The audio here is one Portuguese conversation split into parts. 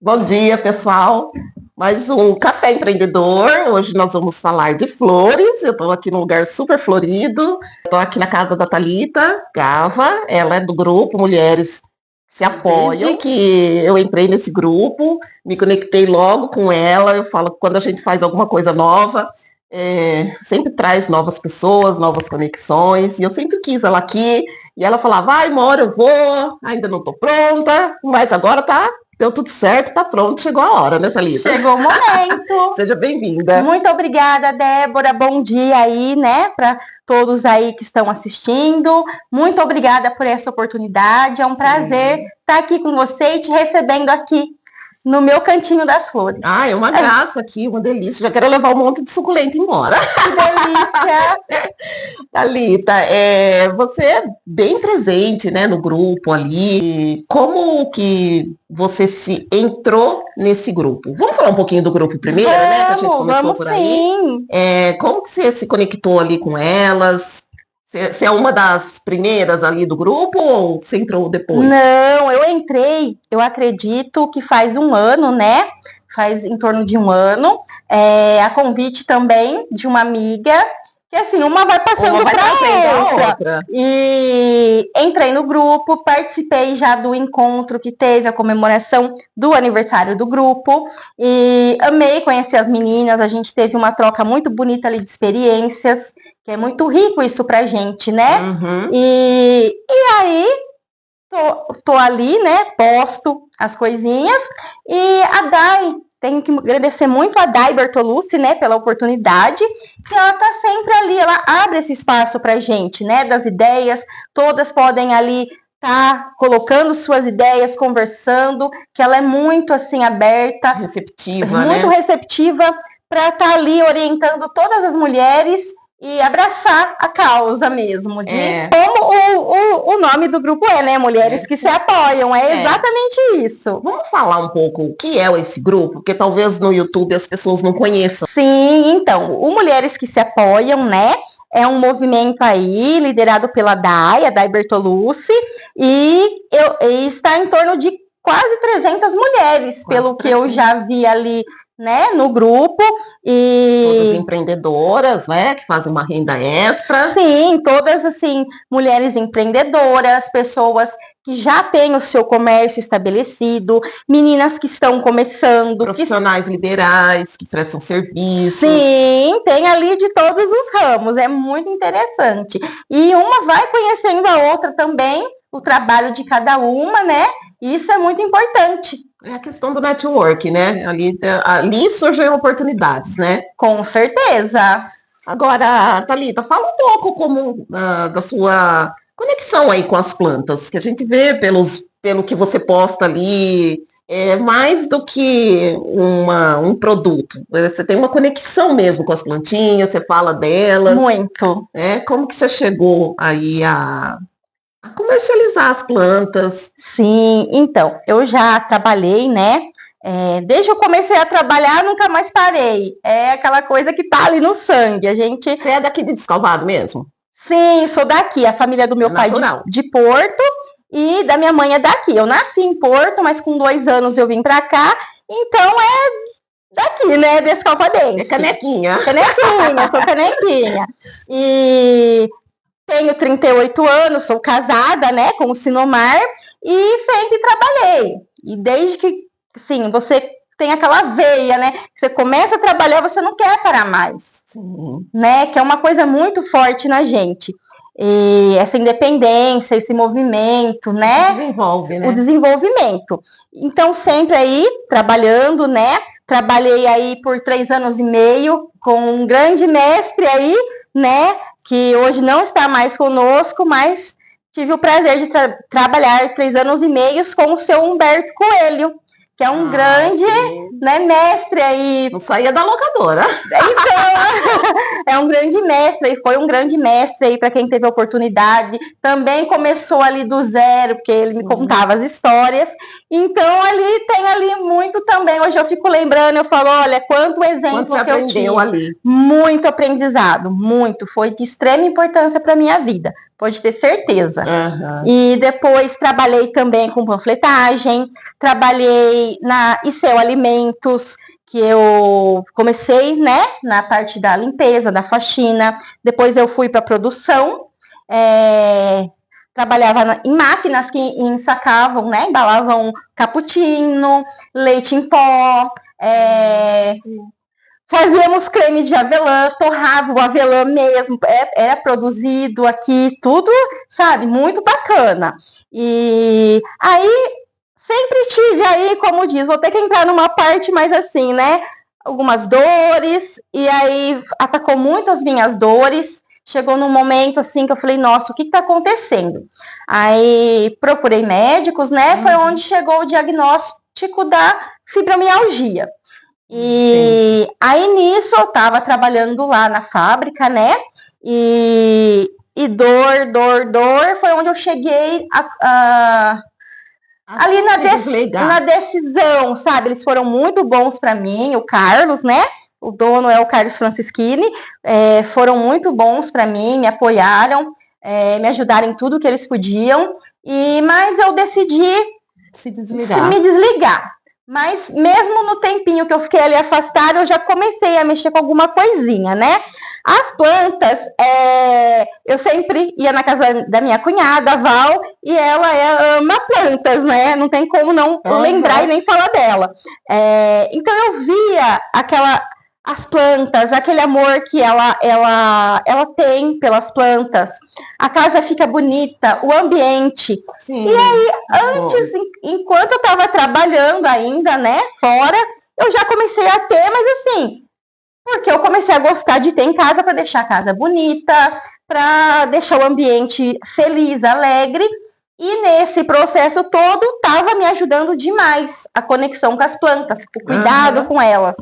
Bom dia, pessoal. Mais um Café Empreendedor. Hoje nós vamos falar de flores. Eu estou aqui num lugar super florido. Estou aqui na casa da Thalita Gava. Ela é do grupo Mulheres Se Apoiam. Desde que eu entrei nesse grupo, me conectei logo com ela. Eu falo que quando a gente faz alguma coisa nova, sempre traz novas pessoas, novas conexões. E eu sempre quis ela aqui. E ela falava, vai, Mora, eu vou. Ainda não estou pronta, mas agora tá. Deu tudo certo, tá pronto, chegou a hora, né, Thalita? Chegou o momento. Seja bem-vinda. Muito obrigada, Débora. Bom dia aí, né, para todos aí que estão assistindo. Muito obrigada por essa oportunidade. É um prazer estar aqui com você e te recebendo aqui no meu cantinho das flores. Ah, é uma graça aqui, uma delícia. Já quero levar um monte de suculento embora. Que delícia! Thalita, você é bem presente, né, no grupo ali. Como que você se entrou nesse grupo? Vamos falar um pouquinho do grupo primeiro, né? Que a gente começou por aí. Sim. Como que você se conectou ali com elas? Você é uma das primeiras ali do grupo ou você entrou depois? Não, eu entrei, eu acredito que faz um ano, né? Faz em torno de um ano. A convite também de uma amiga, que assim, uma vai passando para outra. E entrei no grupo, participei já do encontro que teve a comemoração do aniversário do grupo. E amei conhecer as meninas, a gente teve uma troca muito bonita ali de experiências, que é muito rico isso pra gente, né? Uhum. E aí, tô ali, né? Posto as coisinhas. E a Dai, tenho que agradecer muito a Dai Bertolucci, né? Pela oportunidade. Que ela tá sempre ali, ela abre esse espaço pra gente, né? Das ideias, todas podem ali tá colocando suas ideias, conversando, que ela é muito, assim, aberta. Receptiva, muito receptiva para estar ali orientando todas as mulheres e abraçar a causa mesmo, de como o nome do grupo né? Mulheres que se apoiam, exatamente isso. Vamos falar um pouco o que é esse grupo, porque talvez no YouTube as pessoas não conheçam. Sim, então, o Mulheres que se Apoiam, né? É um movimento aí liderado pela Dai, a Dai Bertolucci, e está em torno de quase 300 mulheres, pelo que eu já vi ali, né, no grupo. E todas empreendedoras, né, que fazem uma renda extra. Sim, todas assim, mulheres empreendedoras, pessoas que já têm o seu comércio estabelecido, meninas que estão começando, profissionais liberais que prestam serviços. Sim, tem ali de todos os ramos, é muito interessante. E uma vai conhecendo a outra também, o trabalho de cada uma, né? Isso é muito importante. É a questão do network, né? Ali surgem oportunidades, né? Com certeza. Agora, Thalita, fala um pouco da sua conexão aí com as plantas, que a gente vê pelo que você posta ali, mais do que um produto. Você tem uma conexão mesmo com as plantinhas, você fala delas. Muito. Como que você chegou aí a comercializar as plantas? Sim, então, eu já trabalhei, né? Desde que eu comecei a trabalhar, nunca mais parei. É aquela coisa que tá ali no sangue. Você é daqui de Descalvado mesmo? Sim, sou daqui. A família do meu pai de Porto e da minha mãe é daqui. Eu nasci em Porto, mas com 2 anos eu vim pra cá. Então daqui, né? Descalvadense. É canequinha. Canequinha, sou canequinha. E tenho 38 anos, sou casada, né, com o Sinomar e sempre trabalhei. E desde que, sim, você tem aquela veia, né, você começa a trabalhar, você não quer parar mais, né, que é uma coisa muito forte na gente. E essa independência, esse movimento, né, desenvolve, né? O desenvolvimento. Então, sempre aí, trabalhando, né, trabalhei aí por 3 anos e meio com um grande mestre aí, né, que hoje não está mais conosco, mas tive o prazer de trabalhar 3 anos e meio com o seu Humberto Coelho, que é um grande, né, mestre aí. Não saía da locadora. Então, é um grande mestre, e foi um grande mestre aí para quem teve a oportunidade. Também começou ali do zero, porque ele me contava as histórias. Então, ali tem ali muito também também, hoje eu fico lembrando, eu falo, olha, quanto exemplo você que eu tive. ali? Muito aprendizado, muito. Foi de extrema importância para minha vida, pode ter certeza. E depois trabalhei também com panfletagem, trabalhei na ICEL Alimentos, que eu comecei, né, na parte da limpeza, da faxina. Depois eu fui para produção, trabalhava em máquinas que ensacavam, né, embalavam cappuccino, leite em pó, fazíamos creme de avelã, torrava o avelã mesmo, era produzido aqui, tudo, sabe, muito bacana. E aí, sempre tive aí, como diz, vou ter que entrar numa parte mais assim, né, algumas dores, e aí atacou muito as minhas dores, chegou num momento assim que eu falei, nossa, o que tá acontecendo? Aí procurei médicos, né, foi onde chegou o diagnóstico da fibromialgia. E aí nisso eu tava trabalhando lá na fábrica, né? E dor, foi onde eu cheguei ali na decisão, sabe? Eles foram muito bons para mim, o Carlos, né? O dono é o Carlos Francischini, foram muito bons para mim, me apoiaram, me ajudaram em tudo que eles podiam, mas eu decidi me desligar. Mas mesmo no tempinho que eu fiquei ali afastada, eu já comecei a mexer com alguma coisinha, né? As plantas, eu sempre ia na casa da minha cunhada, a Val, e ela ama plantas, né? Não tem como não lembrar e nem falar dela. Então eu via as plantas, aquele amor que ela tem pelas plantas. A casa fica bonita, o ambiente. Sim, e aí, antes, enquanto eu estava trabalhando ainda, né, fora, eu já comecei a ter, mas assim, porque eu comecei a gostar de ter em casa para deixar a casa bonita, para deixar o ambiente feliz, alegre. E nesse processo todo, estava me ajudando demais a conexão com as plantas, o cuidado com elas.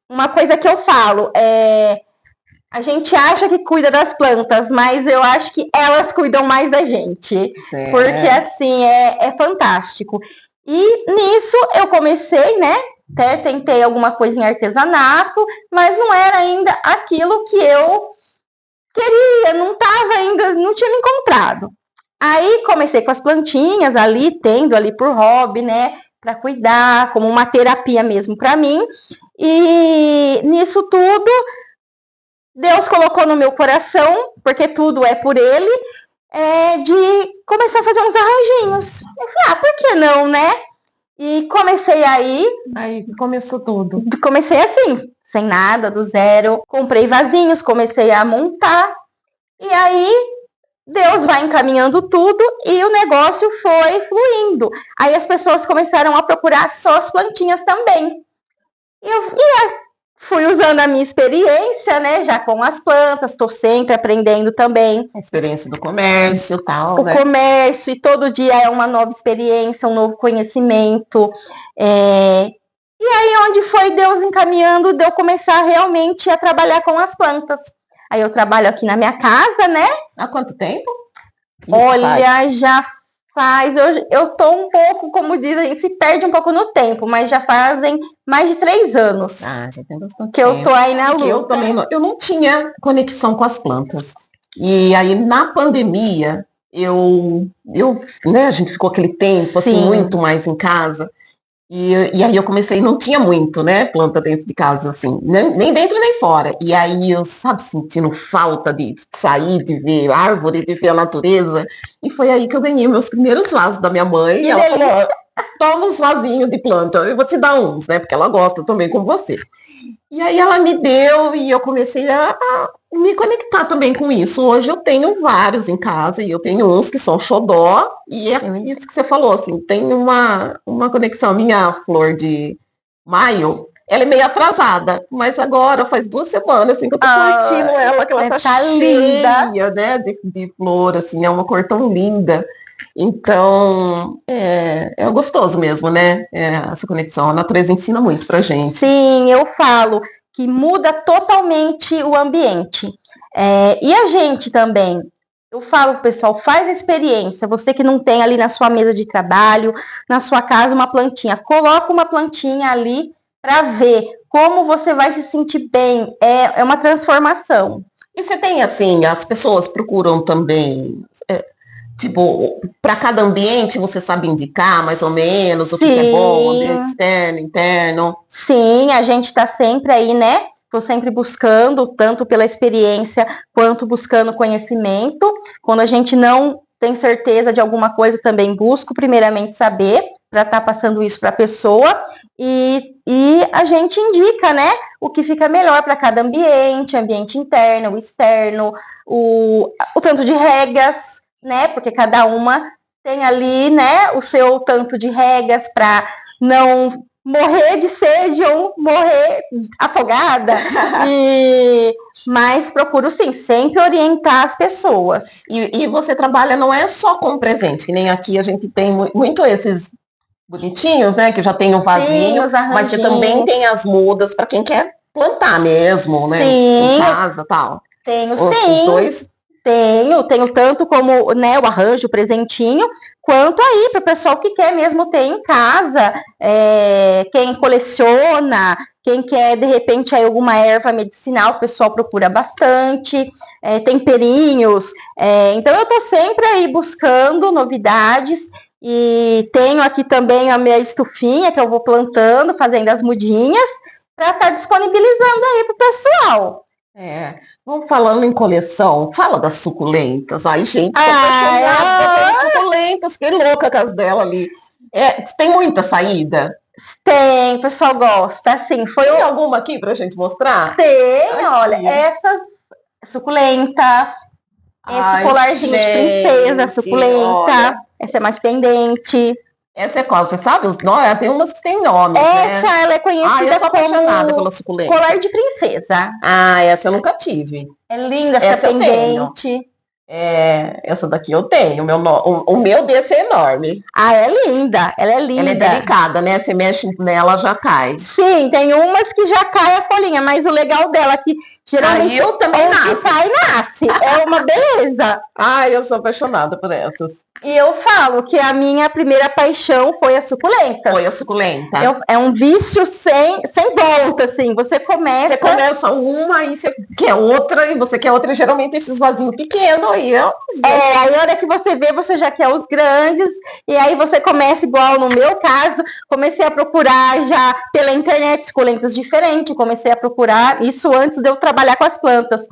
Uma coisa que eu falo a gente acha que cuida das plantas, mas eu acho que elas cuidam mais da gente. Sim, porque assim, é fantástico. E nisso eu comecei, né? Até tentei alguma coisa em artesanato, mas não era ainda aquilo que eu queria, não estava ainda, não tinha me encontrado. Aí comecei com as plantinhas ali, tendo ali por hobby, né? Para cuidar, como uma terapia mesmo para mim. E nisso tudo, Deus colocou no meu coração, porque tudo é por Ele, de começar a fazer uns arranjinhos. Eu falei, por que não, né? E comecei aí. Aí que começou tudo. Comecei assim, sem nada, do zero. Comprei vasinhos, comecei a montar. E aí, Deus vai encaminhando tudo e o negócio foi fluindo. Aí as pessoas começaram a procurar só as plantinhas também. E fui usando a minha experiência, né, já com as plantas, estou sempre aprendendo também. A experiência do comércio e tal, o comércio, e todo dia é uma nova experiência, um novo conhecimento. E aí, onde foi Deus encaminhando, de eu começar realmente a trabalhar com as plantas. Aí eu trabalho aqui na minha casa, né? Há quanto tempo? Olha, já faz, eu tô um pouco, como diz, a gente se perde um pouco no tempo, mas já fazem mais de 3 anos. Já tem bastante que tempo. Eu tô aí na luta. Eu também eu não tinha conexão com as plantas. E aí, na pandemia, né, a gente ficou aquele tempo, assim, muito mais em casa. E aí eu comecei, não tinha muito, né, planta dentro de casa, assim, nem dentro nem fora. E aí eu, sabe, sentindo falta de sair, de ver árvore, de ver a natureza. E foi aí que eu ganhei meus primeiros vasos da minha mãe. E ela falou, toma uns vasinhos de planta, eu vou te dar uns, né, porque ela gosta também como você. E aí ela me deu e eu comecei a me conectar também com isso. Hoje eu tenho vários em casa e eu tenho uns que são xodó e é isso que você falou, assim, tem uma conexão. A minha flor de maio, ela é meio atrasada, mas agora faz 2 semanas, assim, que eu tô curtindo ela, que ela tá cheia, linda, né, de flor, assim, é uma cor tão linda. Então, é gostoso mesmo, né? Essa conexão. A natureza ensina muito pra gente. Sim, eu falo que muda totalmente o ambiente. E a gente também, Eu falo, pessoal, faz a experiência. Você que não tem ali na sua mesa de trabalho, na sua casa, uma plantinha, coloca uma plantinha ali para ver como você vai se sentir bem. É uma transformação. E você tem assim, as pessoas procuram também, tipo, para cada ambiente você sabe indicar mais ou menos o que é bom, ambiente externo, interno? Sim, a gente está sempre aí, né? Estou sempre buscando, tanto pela experiência quanto buscando conhecimento. Quando a gente não tem certeza de alguma coisa, também busco primeiramente saber, para estar passando isso para a pessoa. E a gente indica, né, o que fica melhor para cada ambiente, ambiente interno, externo, o tanto de regas, né, porque cada uma tem ali, né, o seu tanto de regas para não morrer de sede ou morrer afogada. Mas procuro, sim, sempre orientar as pessoas. E você trabalha não é só com presente, que nem aqui a gente tem muito esses bonitinhos, né? Que já tem um vasinho, sim, mas você também tem as mudas para quem quer plantar mesmo, né? Sim. Em casa e tal. Tenho, sim. Os dois? Tenho tanto como, né, o arranjo, o presentinho, quanto aí para o pessoal que quer mesmo ter em casa, quem coleciona, quem quer, de repente, aí alguma erva medicinal, o pessoal procura bastante, temperinhos. Então, eu estou sempre aí buscando novidades. E tenho aqui também a minha estufinha que eu vou plantando, fazendo as mudinhas, para estar disponibilizando aí para o pessoal. Vamos falando em coleção, fala das suculentas. Ai, gente, sou apaixonada pelas suculentas, fiquei louca com as dela ali. Tem muita saída? Tem, o pessoal gosta. Assim, tem alguma aqui pra gente mostrar? Tem, olha, essa suculenta, esse colarzinho de princesa, suculenta, olha. Essa é mais pendente. Essa é qual? Você sabe os nomes? Tem umas que tem nome, essa, né? Ela é conhecida eu sou apaixonada pela suculenta. Colar de princesa. Essa eu nunca tive. É linda, essa pendente. Essa daqui eu tenho. O meu desse é enorme. É linda. Ela é linda. Ela é delicada, né? Você mexe nela, já cai. Sim, tem umas que já cai a folhinha, mas o legal dela é que geralmente eu também nasce. Cai, nasce. É uma beleza. Eu sou apaixonada por essas. E eu falo que a minha primeira paixão foi a suculenta. Foi a suculenta. É um vício sem volta, assim. Você começa uma e você quer outra, e você quer outra, e geralmente esses vasinhos pequenos aí. Aí a hora que você vê, você já quer os grandes, e aí você começa, igual no meu caso, comecei a procurar já pela internet suculentas diferentes, comecei a procurar isso antes de eu trabalhar com as plantas.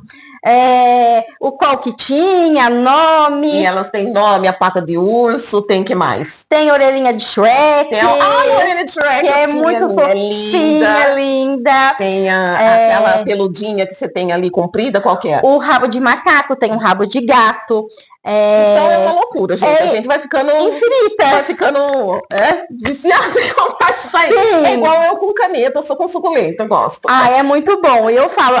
O qual que tinha, nome. E elas têm nome, a pata de urso, tem que mais? Tem orelhinha de Shrek. A orelhinha de Shrek. Que é muito fofa. É linda. Sim, é linda. Tem aquela peludinha que você tem ali comprida, qual que é? O rabo de macaco, tem um rabo de gato. Então é uma loucura, gente. A gente vai ficando infinita. Vai ficando viciado em comprar isso aí. Sim. É igual eu com caneta, eu sou com suculenta, eu gosto. É muito bom. E eu falo,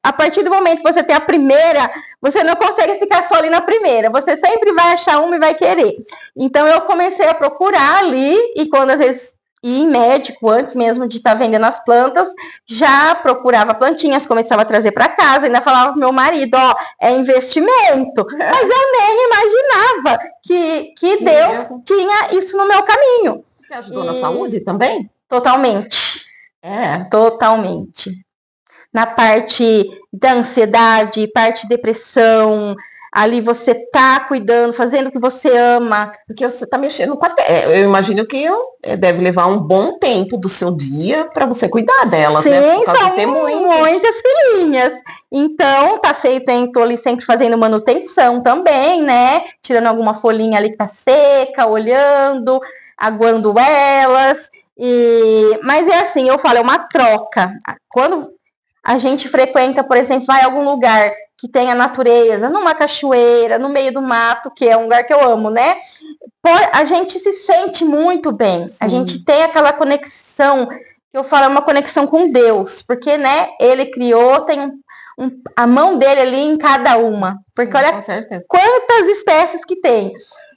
a partir do momento que você tem a primeira, você não consegue ficar só ali na primeira. Você sempre vai achar uma e vai querer. Então eu comecei a procurar ali, e quando às vezes ir em médico, antes mesmo de estar vendendo as plantas, já procurava plantinhas, começava a trazer para casa, ainda falava pro meu marido, é investimento. Mas eu nem imaginava que Deus tinha isso no meu caminho. Você ajudou na saúde também? Totalmente. Totalmente. Na parte da ansiedade, parte de depressão, ali você tá cuidando, fazendo o que você ama. Porque você tá mexendo com a terra. Eu imagino que deve levar um bom tempo do seu dia para você cuidar delas, sim, né? Sim, são muitas filhinhas. Então, tô ali sempre fazendo manutenção também, né? Tirando alguma folhinha ali que tá seca, olhando, aguando elas. Mas é assim, eu falo, é uma troca. Quando a gente frequenta, por exemplo, vai a algum lugar que tem a natureza, numa cachoeira, no meio do mato, que é um lugar que eu amo, né? A gente se sente muito bem. Sim. A gente tem aquela conexão, que eu falo, é uma conexão com Deus, porque, né, ele criou, tem a mão dele ali em cada uma. Porque sim, olha quantas espécies que tem.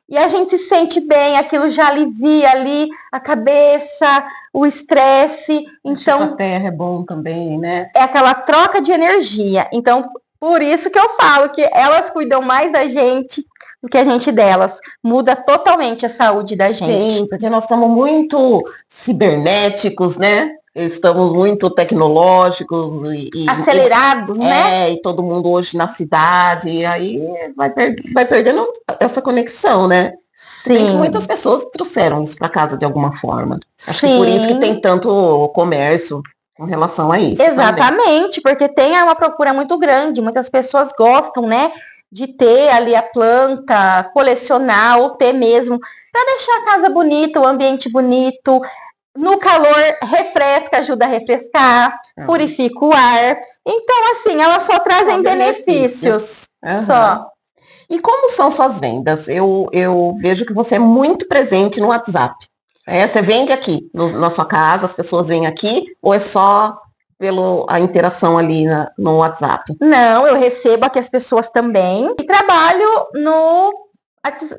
E a gente se sente bem, aquilo já alivia ali a cabeça, o estresse. Então, a terra é bom também, né? É aquela troca de energia. Então, Por isso que eu falo que elas cuidam mais da gente do que a gente delas. Muda totalmente a saúde da gente. Sim, porque nós estamos muito cibernéticos, né? Estamos muito tecnológicos Acelerados, né? E todo mundo hoje na cidade, e aí vai perdendo essa conexão, né? Se bem que Sim, muitas pessoas trouxeram isso para casa de alguma forma. Acho que sim. por isso que tem tanto comércio com relação a isso. Também. Exatamente, porque tem uma procura muito grande. Muitas pessoas gostam, né, de ter ali a planta, colecionar ou ter mesmo para deixar a casa bonita, o ambiente bonito. No calor, refresca, ajuda a refrescar, purifica o ar. Então, assim, elas só trazem benefícios. Só. E como são suas vendas? Eu vejo que você é muito presente no WhatsApp. Você vende aqui na sua casa, as pessoas vêm aqui, ou é só pela interação ali no WhatsApp? Não, eu recebo aqui as pessoas também e trabalho no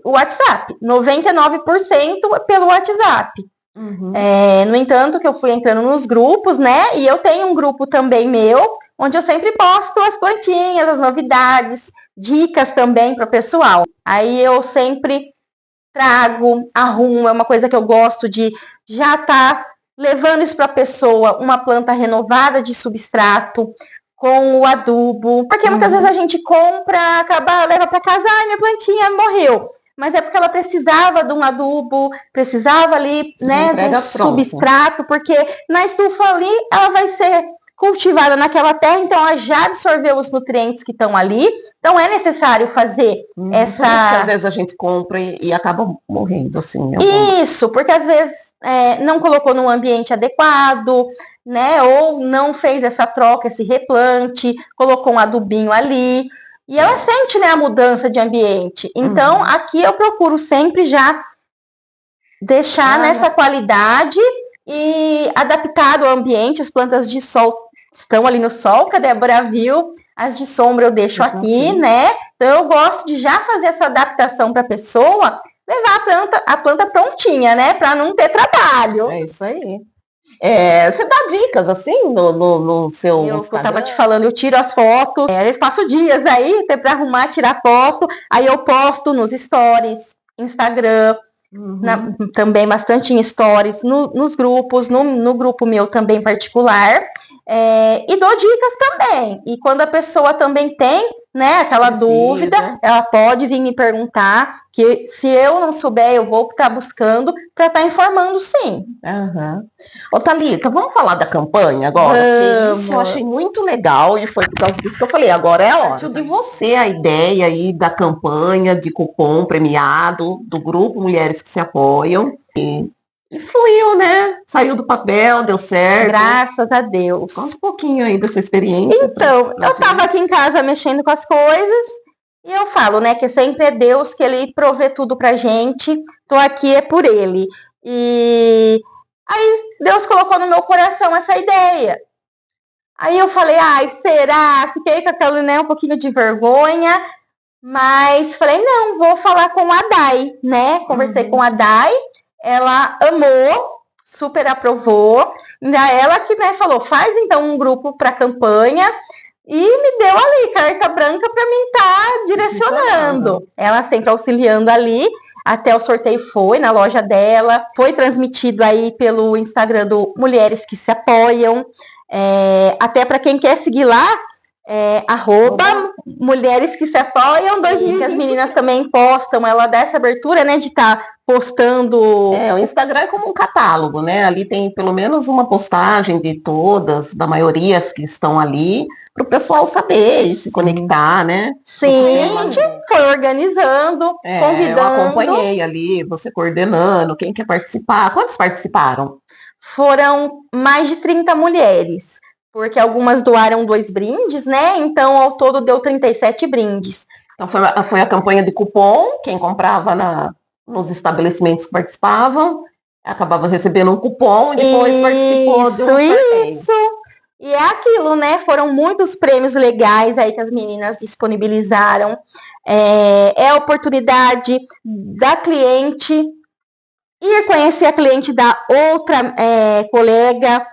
WhatsApp. 99% pelo WhatsApp. Uhum. No entanto, que eu fui entrando nos grupos, né? E eu tenho um grupo também meu, onde eu sempre posto as plantinhas, as novidades, dicas também para o pessoal. Aí eu sempre trago, arrumo, é uma coisa que eu gosto de já estar levando isso para a pessoa, uma planta renovada de substrato, com o adubo. Porque muitas vezes a gente compra, leva para casa, minha plantinha morreu. Mas é porque ela precisava de um adubo, precisava ali, né, de um substrato, porque na estufa ali ela vai ser cultivada naquela terra, então ela já absorveu os nutrientes que estão ali, então é necessário fazer essa... Por isso que às vezes a gente compra e acaba morrendo, assim. Isso, porque às vezes não colocou num ambiente adequado, né, ou não fez essa troca, esse replante, colocou um adubinho ali, e ela sente, né, a mudança de ambiente. Então, aqui eu procuro sempre já deixar nessa qualidade e adaptado ao ambiente. As plantas de sol estão ali no sol, que a Débora viu, as de sombra eu deixo aqui, né? Então eu gosto de já fazer essa adaptação para a pessoa, levar a planta prontinha, né? Para não ter trabalho. É isso aí. Você dá dicas assim no seu Instagram? Eu tava te falando, eu tiro as fotos, às vezes passo dias aí para arrumar, tirar foto, aí eu posto nos stories, Instagram, também bastante em stories, nos grupos, no grupo meu também particular, e dou dicas também. E quando a pessoa também tem, né, aquela dúvida, ela pode vir me perguntar, que se eu não souber, eu vou estar buscando para estar informando, sim. Ô, Thalita, vamos falar da campanha agora? Porque isso eu achei muito legal e foi por causa disso que eu falei, agora é a hora. Partiu de você a ideia aí da campanha de cupom premiado do grupo Mulheres que se Apoiam. E fluiu, né? Saiu do papel, deu certo. Graças a Deus. Conta um pouquinho aí dessa experiência. Então, eu estava aqui em casa mexendo com as coisas e eu falo, né, que sempre é Deus que Ele provê tudo pra gente. Tô aqui é por Ele. E aí Deus colocou no meu coração essa ideia. Aí eu falei, será? Fiquei com aquela, né, um pouquinho de vergonha, mas falei, não, vou falar com a Dai, né? Conversei com a Dai. Ela amou, super aprovou. Ainda ela que, né, falou, faz então um grupo para campanha e me deu ali carta branca para mim estar direcionando. Ela sempre auxiliando ali. Até o sorteio foi na loja dela, foi transmitido aí pelo Instagram do Mulheres que se Apoiam. Até para quem quer seguir lá, @ Mulheres que se Apoiam 2020. As meninas também postam, ela dá essa abertura, né, de estar postando. O Instagram é como um catálogo, né? Ali tem pelo menos uma postagem de todas, da maioria que estão ali, para o pessoal saber e se conectar, né? Sim, a gente foi organizando, convidando. Eu acompanhei ali, você coordenando, quem quer participar. Quantos participaram? Foram mais de 30 mulheres, porque algumas doaram 2 brindes, né? Então, ao todo, deu 37 brindes. Então, foi a campanha de cupom, quem comprava nos estabelecimentos que participavam, acabava recebendo um cupom e depois participou do sorteio. Isso! E é aquilo, né? Foram muitos prêmios legais aí que as meninas disponibilizaram. É a oportunidade da cliente ir conhecer a cliente da outra colega,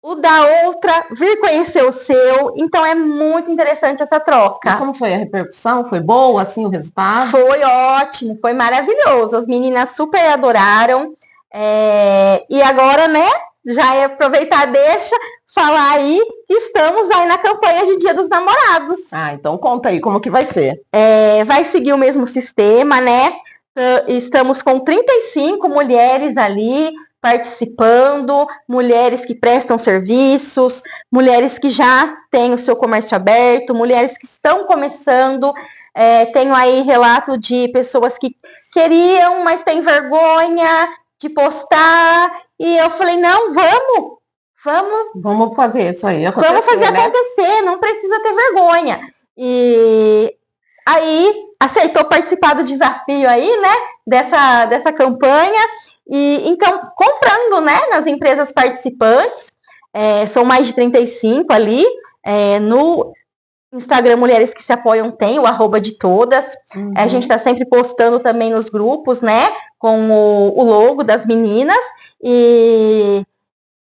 o da outra vir conhecer o seu. Então é muito interessante essa troca. E como foi a repercussão? Foi boa, assim, o resultado? Foi ótimo, foi maravilhoso. As meninas super adoraram. E agora, né, já é aproveitar, deixa falar aí que estamos aí na campanha de Dia dos Namorados. Ah, então conta aí como que vai ser. Vai seguir o mesmo sistema, né? Estamos com 35 mulheres ali participando, mulheres que prestam serviços, mulheres que já têm o seu comércio aberto, mulheres que estão começando. Tenho aí relato de pessoas que queriam, mas têm vergonha de postar. E eu falei, não, vamos fazer isso aí acontecer, vamos fazer acontecer, não precisa ter vergonha. E aí aceitou participar do desafio aí, né, dessa campanha. E então, comprando, né, nas empresas participantes, são mais de 35 ali, no Instagram Mulheres que se Apoiam tem o @de_todas. Uhum. A gente está sempre postando também nos grupos, né, com o logo das meninas. E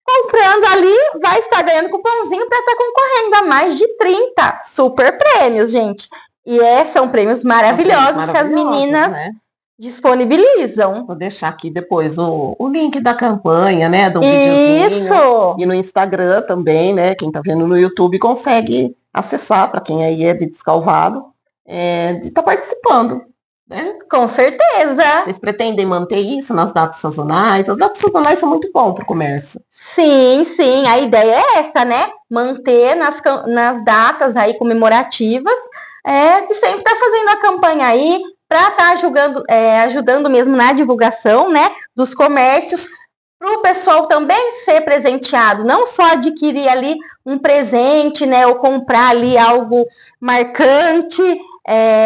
comprando ali, vai estar ganhando cupomzinho para estar concorrendo a mais de 30 super prêmios, gente. E são prêmios maravilhosos que as meninas, né, disponibilizam. Vou deixar aqui depois o link da campanha, né, do videozinho. Isso! E no Instagram também, né, quem tá vendo no YouTube consegue acessar, para quem aí é de Descalvado, de estar participando, né? Com certeza! Vocês pretendem manter isso nas datas sazonais? As datas sazonais são muito bom para o comércio. Sim, a ideia é essa, né? Manter nas datas aí comemorativas, de sempre estar fazendo a campanha aí, para estar ajudando mesmo na divulgação, né, dos comércios, para o pessoal também ser presenteado, não só adquirir ali um presente, né, ou comprar ali algo marcante,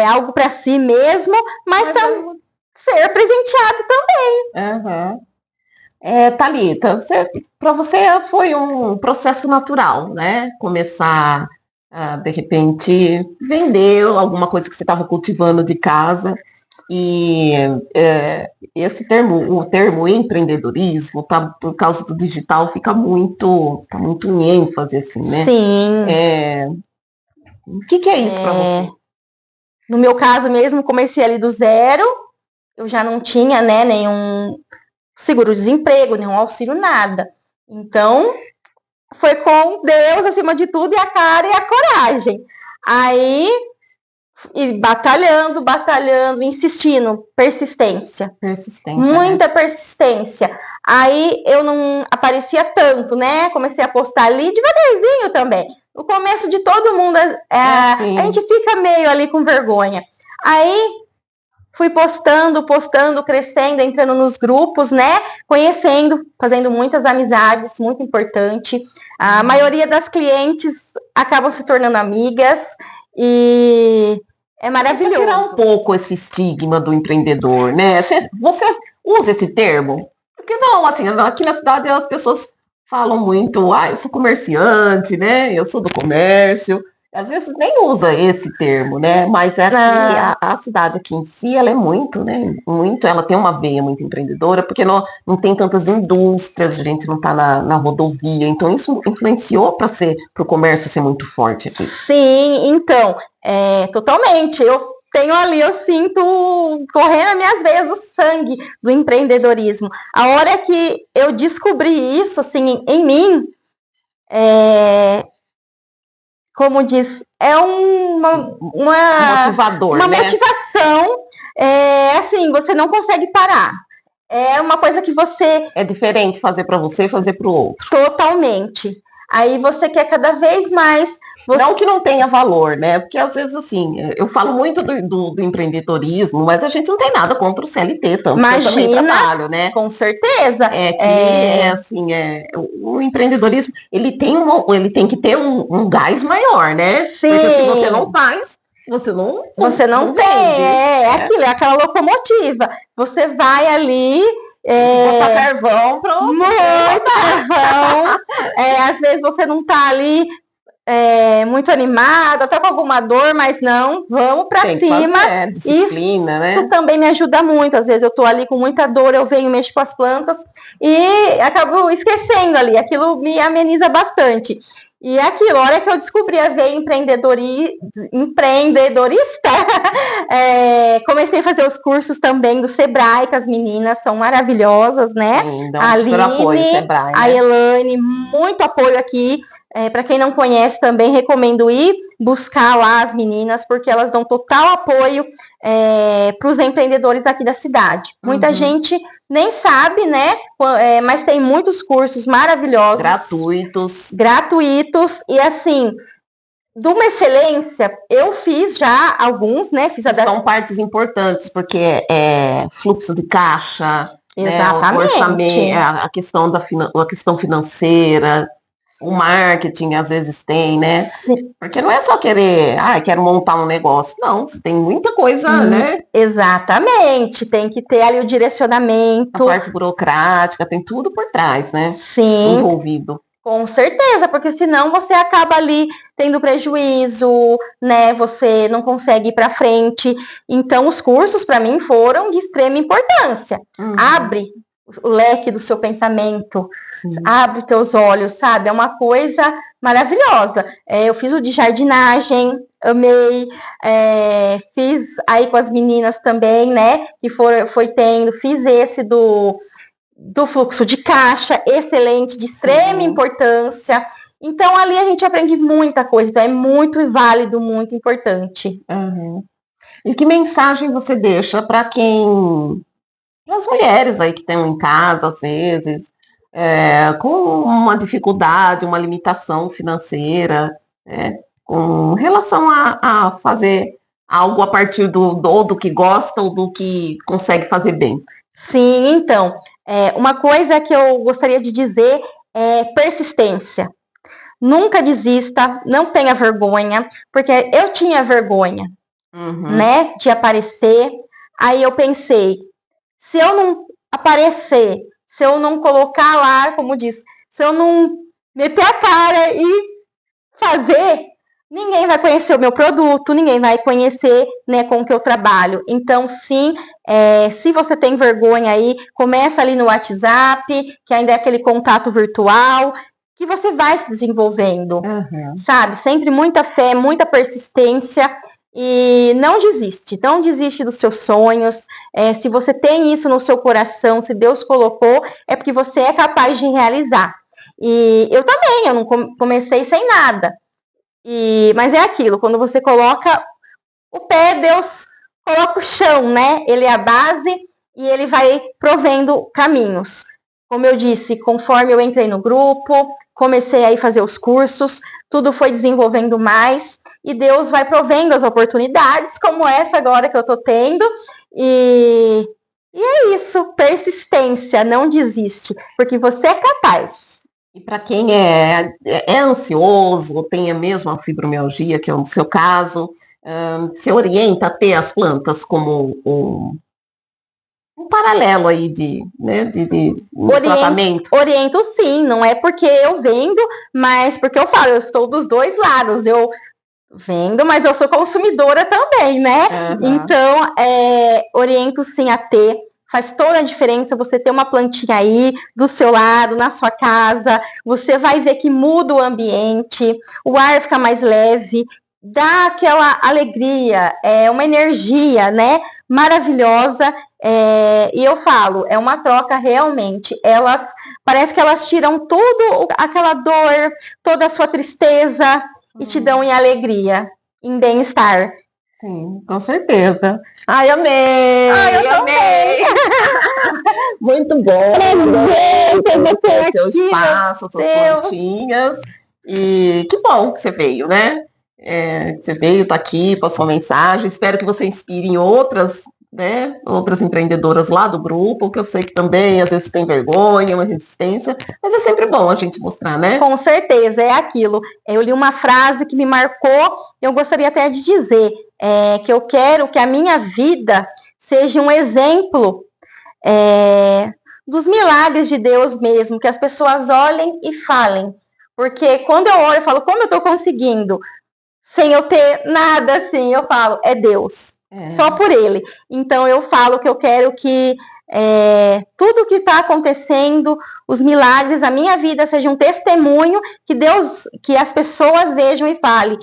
algo para si mesmo, mas também ser presenteado também. Uhum. Thalita, para você foi um processo natural, né? Começar a, de repente, vender alguma coisa que você estava cultivando de casa. E esse termo, o termo empreendedorismo, por causa do digital, tá muito em ênfase, assim, né? Sim. O que é isso para você? No meu caso mesmo, comecei ali do zero, eu já não tinha, né, nenhum seguro-desemprego, nenhum auxílio, nada. Então, foi com Deus acima de tudo, e a cara e a coragem. Aí, e batalhando, insistindo, persistência. Muita persistência. Aí eu não aparecia tanto, né? Comecei a postar ali devagarzinho também. No começo de todo mundo, a gente fica meio ali com vergonha. Aí fui postando, crescendo, entrando nos grupos, né? Conhecendo, fazendo muitas amizades, muito importante. A maioria das clientes acabam se tornando amigas e é maravilhoso. Tirar um pouco esse estigma do empreendedor, né? Você usa esse termo? Porque não, assim, aqui na cidade as pessoas falam muito, eu sou comerciante, né? Eu sou do comércio. Às vezes nem usa esse termo, né? Mas aqui, a cidade aqui em si, ela é muito, né? Ela tem uma veia muito empreendedora, porque não tem tantas indústrias, a gente não está na rodovia, então isso influenciou para o comércio ser muito forte aqui. Sim, então, totalmente. Eu sinto correr nas minhas veias o sangue do empreendedorismo. A hora que eu descobri isso, assim, em mim, como diz, é uma motivador, uma motivação, assim, você não consegue parar. É uma coisa que você... É diferente fazer para você e fazer para o outro. Totalmente. Aí você quer cada vez mais... Não que não tenha valor, né? Porque às vezes, assim, eu falo muito do empreendedorismo, mas a gente não tem nada contra o CLT, tanto que eu também trabalho, né? Com certeza. O empreendedorismo, ele tem que ter um gás maior, né? Sim. Porque se você não faz, você não tem. Vende. Aquilo, é aquela locomotiva. Você vai ali... botar carvão, pronto. Muito carvão. Às vezes você não tá ali muito animada, até com alguma dor, mas não, vamos pra cima. Fazer, disciplina, isso também me ajuda muito. Às vezes eu tô ali com muita dor, eu venho, mexo com as plantas e acabo esquecendo ali. Aquilo me ameniza bastante. E aquilo, a hora que eu descobri a veia empreendedorista, comecei a fazer os cursos também do Sebrae, que as meninas são maravilhosas, né? Sim, dá um super apoio, Sebrae, né? A Elaine, muito apoio aqui. Para quem não conhece também, recomendo ir buscar lá as meninas, porque elas dão total apoio para os empreendedores aqui da cidade. Muita gente nem sabe, né? Mas tem muitos cursos maravilhosos. Gratuitos. E assim, de uma excelência, eu fiz já alguns, né? São partes importantes, porque fluxo de caixa, exatamente, né, o orçamento, a questão financeira. O marketing às vezes tem, né? Sim. Porque não é só querer, quero montar um negócio. Não, tem muita coisa, né? Exatamente. Tem que ter ali o direcionamento. A parte burocrática, tem tudo por trás, né? Sim. Envolvido. Com certeza, porque senão você acaba ali tendo prejuízo, né? Você não consegue ir para frente. Então, os cursos, para mim, foram de extrema importância. Abre o leque do seu pensamento, abre teus olhos, sabe? É uma coisa maravilhosa. Eu fiz o de jardinagem, amei, fiz aí com as meninas também, né? Que foi tendo, fiz esse do fluxo de caixa, excelente, de extrema importância. Então, ali a gente aprende muita coisa, então é muito válido, muito importante. E que mensagem você deixa para as mulheres aí que estão em casa, às vezes, com uma dificuldade, uma limitação financeira, com relação a fazer algo a partir do que gosta ou do que consegue fazer bem? Sim, então, uma coisa que eu gostaria de dizer é persistência. Nunca desista, não tenha vergonha, porque eu tinha vergonha, né, de aparecer. Aí eu pensei, se eu não aparecer, se eu não colocar lá, como diz, se eu não meter a cara e fazer, ninguém vai conhecer o meu produto, ninguém vai conhecer, né, com o que eu trabalho. Então, sim, se você tem vergonha aí, começa ali no WhatsApp, que ainda é aquele contato virtual, que você vai se desenvolvendo, sabe? Sempre muita fé, muita persistência. E não desiste dos seus sonhos. Se você tem isso no seu coração, se Deus colocou, é porque você é capaz de realizar. E eu também, eu não comecei sem nada. Mas é aquilo, quando você coloca o pé, Deus coloca o chão, né? Ele é a base e ele vai provendo caminhos. Como eu disse, conforme eu entrei no grupo, comecei a fazer os cursos, tudo foi desenvolvendo mais e Deus vai provendo as oportunidades, como essa agora que eu tô tendo. E é isso, persistência, não desiste, porque você é capaz. E para quem é ansioso, ou tem a mesma fibromialgia, que é o seu caso, você orienta a ter as plantas como um paralelo aí de tratamento? Oriento sim, não é porque eu vendo, mas porque eu falo, eu estou dos dois lados, eu vendo, mas eu sou consumidora também, né? Então, oriento sim a ter. Faz toda a diferença você ter uma plantinha aí do seu lado, na sua casa. Você vai ver que muda o ambiente, o ar fica mais leve, dá aquela alegria, uma energia, né? Maravilhosa. E eu falo, é uma troca realmente. Parece que elas tiram tudo, aquela dor, toda a sua tristeza e te dão em alegria, em bem-estar. Sim, com certeza. Ai, amei! Eu amei! Muito bom! Presente, seu espaço, suas plantinhas. E que bom que você veio, né? Você veio, tá aqui, passou mensagem. Espero que você inspire outras empreendedoras lá do grupo, que eu sei que também às vezes tem vergonha, uma resistência, mas é sempre bom a gente mostrar, né? Com certeza, é aquilo. Eu li uma frase que me marcou, eu gostaria até de dizer, que eu quero que a minha vida seja um exemplo dos milagres de Deus mesmo, que as pessoas olhem e falem, Porque quando eu olho, eu falo, como eu tô conseguindo? Sem eu ter nada assim, eu falo, é Deus. Só por Ele. Então eu falo que eu quero que tudo que está acontecendo, os milagres, a minha vida seja um testemunho que Deus, que as pessoas vejam e falem,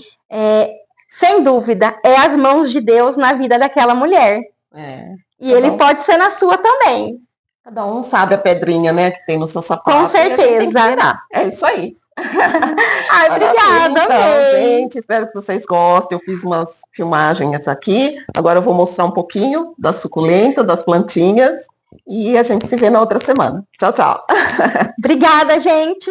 sem dúvida, é as mãos de Deus na vida daquela mulher. E Ele pode ser na sua também. Cada um sabe a pedrinha, né, que tem no seu sapato. Com certeza. É isso aí. Ai, obrigada, então, gente, espero que vocês gostem. Eu fiz umas filmagens aqui. Agora eu vou mostrar um pouquinho da suculenta, das plantinhas. E a gente se vê na outra semana. Tchau, tchau. Obrigada, gente.